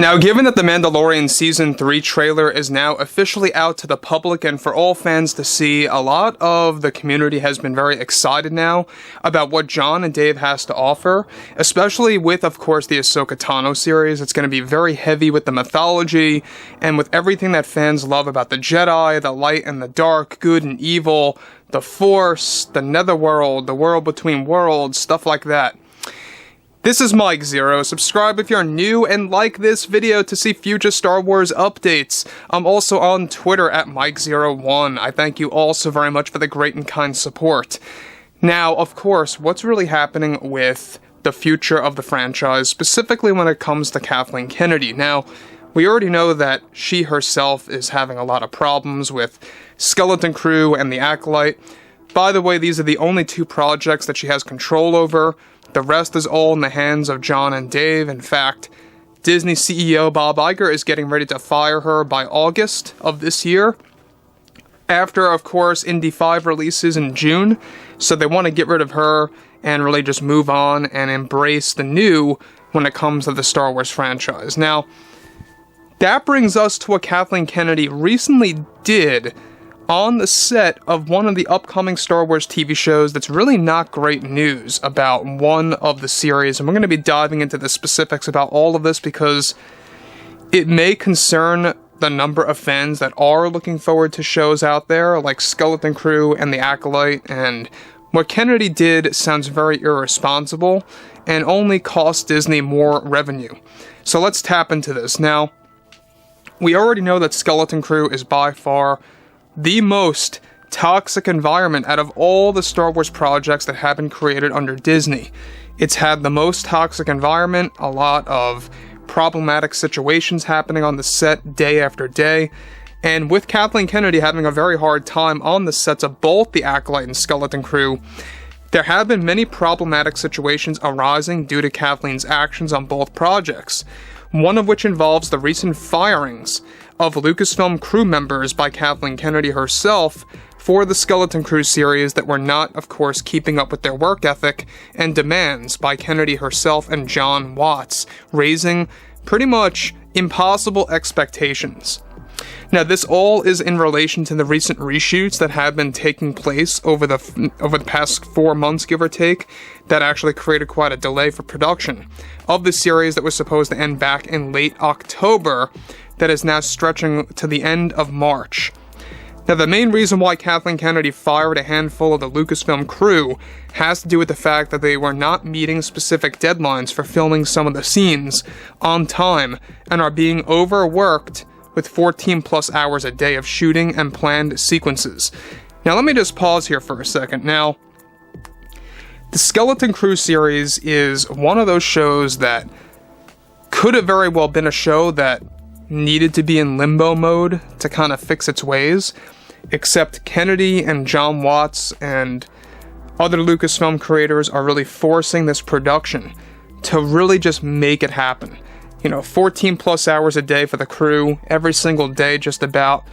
Now, given that the Mandalorian Season 3 trailer is now officially out to the public and for all fans to see, a lot of the community has been very excited now about what Jon and Dave has to offer, especially with, of course, the Ahsoka Tano series. It's going to be very heavy with the mythology and with everything that fans love about the Jedi, the light and the dark, good and evil, the Force, the Netherworld, the world between worlds, stuff like that. This is Mike Zero. Subscribe if you're new and like this video to see future Star Wars updates. I'm also on Twitter at Mike01. I thank you all so very much for the great and kind support. Now, of course, what's really happening with the future of the franchise, specifically when it comes to Kathleen Kennedy? Now, we already know that she herself is having a lot of problems with Skeleton Crew and the Acolyte. By the way, these are the only two projects that she has control over. The rest is all in the hands of Jon and Dave. In fact, Disney CEO Bob Iger is getting ready to fire her by August of this year. After, of course, Indy 5 releases in June. So they want to get rid of her and really just move on and embrace the new when it comes to the Star Wars franchise. Now, that brings us to what Kathleen Kennedy recently did on the set of one of the upcoming Star Wars TV shows that's really not great news about one of the series, and we're going to be diving into the specifics about all of this because it may concern the number of fans that are looking forward to shows out there like Skeleton Crew and the Acolyte, and what Kennedy did sounds very irresponsible and only cost Disney more revenue. So let's tap into this. Now, we already know that Skeleton Crew is by far the most toxic environment out of all the Star Wars projects that have been created under Disney. It's had the most toxic environment, a lot of problematic situations happening on the set day after day, and with Kathleen Kennedy having a very hard time on the sets of both the Acolyte and Skeleton Crew, there have been many problematic situations arising due to Kathleen's actions on both projects, one of which involves the recent firings of Lucasfilm crew members by Kathleen Kennedy herself for the Skeleton Crew series that were not, of course, keeping up with their work ethic and demands by Kennedy herself and Jon Watts, raising pretty much impossible expectations. Now, this all is in relation to the recent reshoots that have been taking place over the past 4 months, give or take, that actually created quite a delay for production of the series that was supposed to end back in late October, that is now stretching to the end of March. Now, the main reason why Kathleen Kennedy fired a handful of the Lucasfilm crew has to do with the fact that they were not meeting specific deadlines for filming some of the scenes on time and are being overworked with 14 plus hours a day of shooting and planned sequences. Now, let me just pause here for a second. Now, the Skeleton Crew series is one of those shows that could have very well been a show that needed to be in limbo mode to kind of fix its ways, except Kennedy and Jon Watts and other Lucasfilm creators are really forcing this production to really just make it happen. 14 plus hours a day for the crew, every single day just about.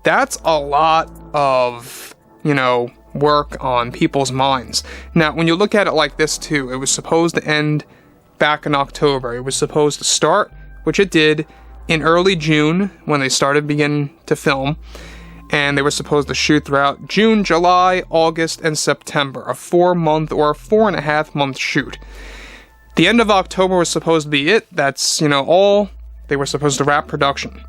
That's a lot of, work on people's minds. Now, when you look at it like this too, it was supposed to end back in October. It was supposed to start, which it did, in early June when they began to film, and they were supposed to shoot throughout June, July, August, and September, a 4-month or 4.5-month shoot. The end of October was supposed to be it. That's, all. They were supposed to wrap production.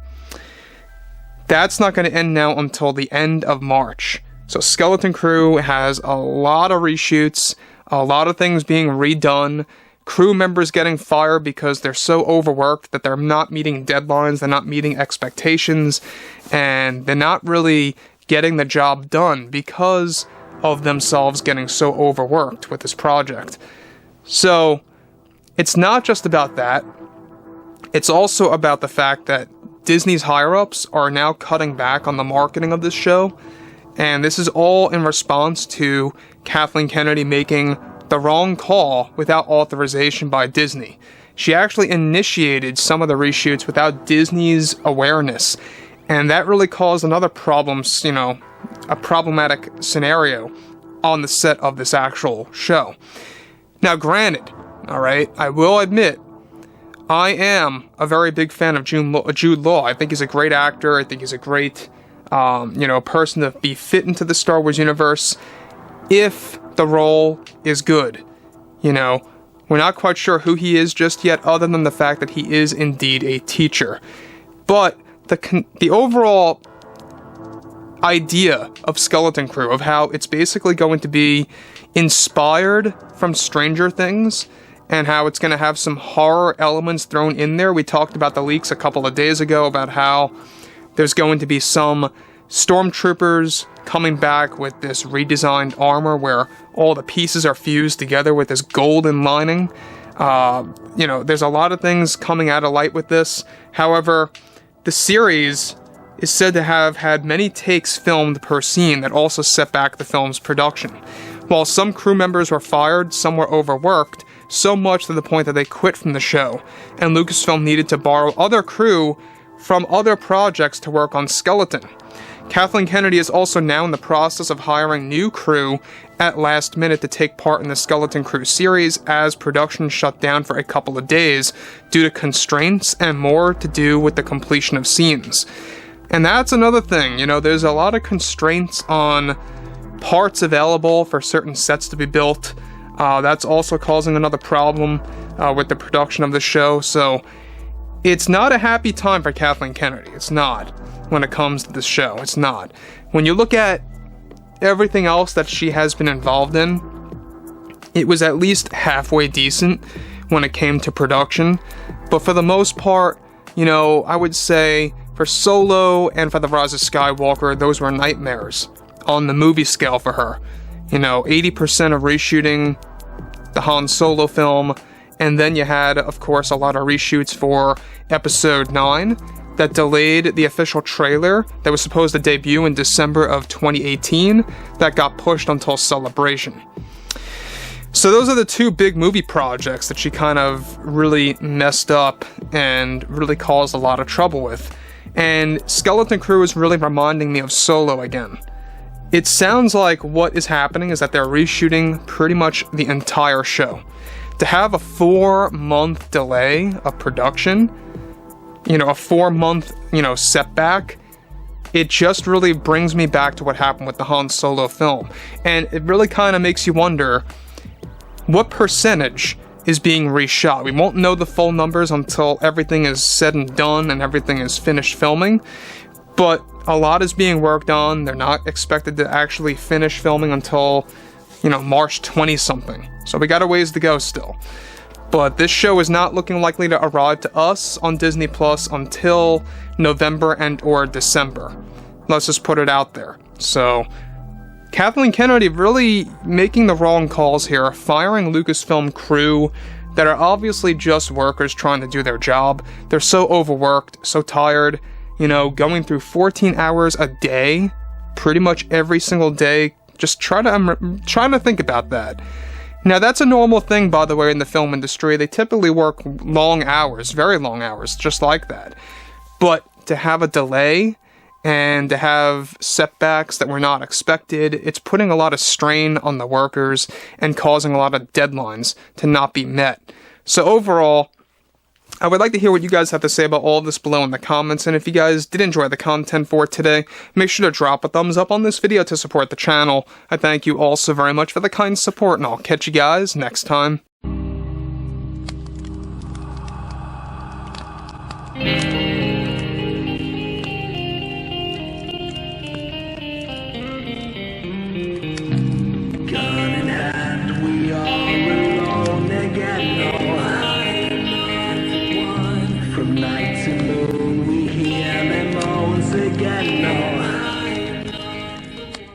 That's not going to end now until the end of March. So Skeleton Crew has a lot of reshoots, a lot of things being redone, crew members getting fired because they're so overworked that they're not meeting deadlines, they're not meeting expectations, and they're not really getting the job done because of themselves getting so overworked with this project. So, it's not just about that. It's also about the fact that Disney's higher-ups are now cutting back on the marketing of this show, and this is all in response to Kathleen Kennedy making the wrong call without authorization by Disney. She actually initiated some of the reshoots without Disney's awareness, and that really caused another problem, a problematic scenario on the set of this actual show. Now, granted, alright, I will admit, I am a very big fan of Jude Law. I think he's a great actor. I think he's a great, person to be fit into the Star Wars universe if the role is good. We're not quite sure who he is just yet, other than the fact that he is indeed a teacher. But the overall idea of Skeleton Crew, of how it's basically going to be inspired from Stranger Things, and how it's going to have some horror elements thrown in there. We talked about the leaks a couple of days ago about how there's going to be some stormtroopers coming back with this redesigned armor where all the pieces are fused together with this golden lining. There's a lot of things coming out of light with this. However, the series is said to have had many takes filmed per scene that also set back the film's production. While some crew members were fired, some were overworked, so much to the point that they quit from the show, and Lucasfilm needed to borrow other crew from other projects to work on Skeleton. Kathleen Kennedy is also now in the process of hiring new crew at last minute to take part in the Skeleton Crew series, as production shut down for a couple of days due to constraints and more to do with the completion of scenes. And that's another thing, there's a lot of constraints on parts available for certain sets to be built. That's also causing another problem with the production of the show, so it's not a happy time for Kathleen Kennedy. It's not, when it comes to this show. It's not. When you look at everything else that she has been involved in, it was at least halfway decent when it came to production, but for the most part, I would say for Solo and for The Rise of Skywalker, those were nightmares on the movie scale for her. 80% of reshooting the Han Solo film, and then you had, of course, a lot of reshoots for Episode 9 that delayed the official trailer that was supposed to debut in December of 2018 that got pushed until Celebration. So those are the two big movie projects that she kind of really messed up and really caused a lot of trouble with. And Skeleton Crew is really reminding me of Solo again. It sounds like what is happening is that they're reshooting pretty much the entire show. To have a 4-month delay of production, a 4-month, setback, it just really brings me back to what happened with the Han Solo film. And it really kind of makes you wonder, what percentage is being reshot? We won't know the full numbers until everything is said and done and everything is finished filming. But a lot is being worked on. They're not expected to actually finish filming until, March 20-something. So we got a ways to go still. But this show is not looking likely to arrive to us on Disney Plus until November and or December. Let's just put it out there. So Kathleen Kennedy really making the wrong calls here, firing Lucasfilm crew that are obviously just workers trying to do their job. They're so overworked, so tired, going through 14 hours a day, pretty much every single day. Just trying to think about that. Now, that's a normal thing, by the way, in the film industry. They typically work long hours, very long hours, just like that. But to have a delay and to have setbacks that were not expected, it's putting a lot of strain on the workers and causing a lot of deadlines to not be met. So overall, I would like to hear what you guys have to say about all of this below in the comments, and if you guys did enjoy the content for today, make sure to drop a thumbs up on this video to support the channel. I thank you all so very much for the kind support, and I'll catch you guys next time.